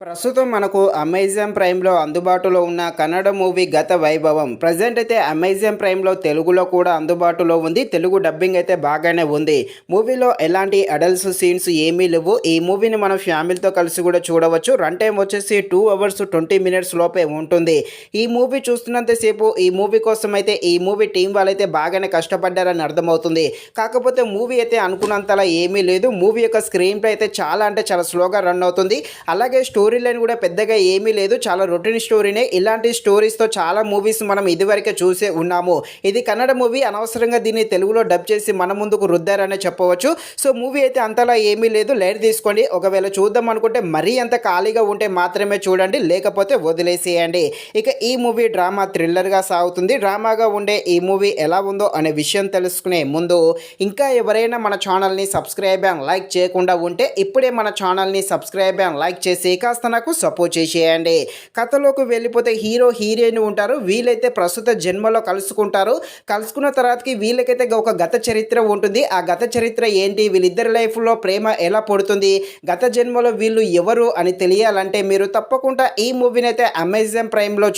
ప్రస్తుతం మనకు అమెజాన్ ప్రైమ్‌లో అందుబాటులో ఉన్న కన్నడ మూవీ 'గత వైభవం'. ప్రెజెంట్ అయితే అమెజాన్ ప్రైమ్‌లో తెలుగులో కూడా అందుబాటులో ఉంది. తెలుగు డబ్బింగ్ అయితే బాగానే ఉంది. మూవీలో ఎలాంటి అడల్ట్స్ సీన్స్ ఏమీ లేవు. ఈ మూవీని మనం ఫ్యామిలీతో కలిసి కూడా చూడవచ్చు. రన్ టైమ్ వచ్చేసి 2 అవర్స్ 20 మినిట్స్ లోపే ఉంటుంది. ఈ మూవీ చూస్తున్నంత సేపు ఈ మూవీ కోసం అయితే ఈ మూవీ టీం వాళ్ళైతే బాగానే కష్టపడ్డారని అర్థమవుతుంది. కాకపోతే మూవీ అయితే అనుకున్నంతలా ఏమీ లేదు. మూవీ యొక్క స్క్రీన్ ప్లే అయితే చాలా అంటే చాలా స్లోగా రన్ అవుతుంది. అలాగే స్టోరీ లైన్ కూడా పెద్దగా ఏమీ లేదు. చాలా రొటీన్ స్టోరీనే. ఇలాంటి స్టోరీస్తో చాలా మూవీస్ మనం ఇదివరకే చూసే ఉన్నాము. ఇది కన్నడ మూవీ. అనవసరంగా దీన్ని తెలుగులో డబ్ చేసి మన ముందుకు రుద్దారనే చెప్పవచ్చు. సో మూవీ అయితే అంతలా ఏమీ లేదు. లైట్ తీసుకోండి. ఒకవేళ చూద్దాం అనుకుంటే మరీ అంత ఖాళీగా ఉంటే మాత్రమే చూడండి, లేకపోతే వదిలేసేయండి. ఇక ఈ మూవీ డ్రామా థ్రిల్లర్గా సాగుతుంది. డ్రామాగా ఉండే ఈ మూవీ ఎలా ఉందో అనే విషయం తెలుసుకునే ముందు ఇంకా ఎవరైనా మన ఛానల్ని సబ్స్క్రైబ్ అండ్ లైక్ చేయకుండా ఉంటే ఇప్పుడే మన ఛానల్ని సబ్స్క్రైబ్ అండ్ లైక్ చేసి కాస్త నాకు సపోర్ట్ చేసేయండి. కథలోకి వెళ్ళిపోతే హీరో హీరోయిన్ ఉంటారు. వీళ్ళైతే ప్రస్తుత జన్మలో కలుసుకుంటారు. కలుసుకున్న తర్వాతకి వీళ్ళకైతే ఒక గత చరిత్ర ఉంటుంది. ఆ గత చరిత్ర ఏంటి, వీళ్ళిద్దరి లైఫ్లో ప్రేమ ఎలా పడుతుంది, గత జన్మలో వీళ్ళు ఎవరు అని తెలియాలంటే మీరు తప్పకుండా ఈ మూవీని అయితే అమెజాన్ ప్రైమ్లో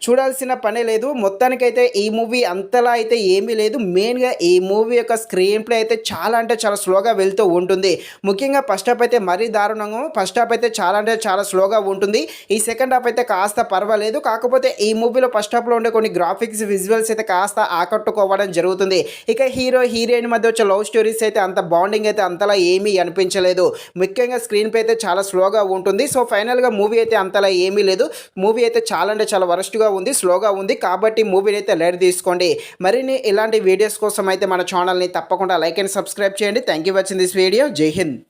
చూడాల్సిన పనే లేదు. మొత్తానికైతే ఈ మూవీ అంతలా అయితే ఏమీ లేదు. మెయిన్గా ఈ మూవీ యొక్క స్క్రీన్ ప్లే అయితే చాలా అంటే చాలా స్లోగా వెళ్తూ ఉంటుంది. ముఖ్యంగా ఫస్ట్ హాఫ్ అయితే మరీ దారుణంగా, ఫస్ట్ హాఫ్ అయితే చాలా అంటే చాలా స్లోగా ఉంటుంది. ఈ సెకండ్ హాఫ్ అయితే కాస్త పర్వాలేదు. కాకపోతే ఈ మూవీలో ఫస్ట్ హాఫ్లో ఉండే కొన్ని గ్రాఫిక్స్ విజువల్స్ అయితే కాస్త ఆకట్టుకోవడం జరుగుతుంది. ఇక హీరో హీరోయిన్ మధ్య వచ్చే లవ్ స్టోరీస్ అయితే అంత బాండింగ్ అయితే అంతలా ఏమీ అనిపించలేదు. ముఖ్యంగా స్క్రీన్ ప్లే అయితే చాలా స్లోగా ఉంటుంది. సో ఫైనల్గా మూవీ అయితే అంతలా ఏమీ లేదు. మూవీ అయితే చాలా అంటే చాలా వరస్ట్గా ఉంది, స్లోగా ఉంది. కాబట్టి మూవీని అయితే లైట్ తీసుకోండి. మరిన్ని ఇలాంటి వీడియోస్ కోసం అయితే మన ఛానల్ని తప్పకుండా లైక్ అండ్ సబ్స్క్రైబ్ చేయండి. Thank you watching this video. జై హింద్.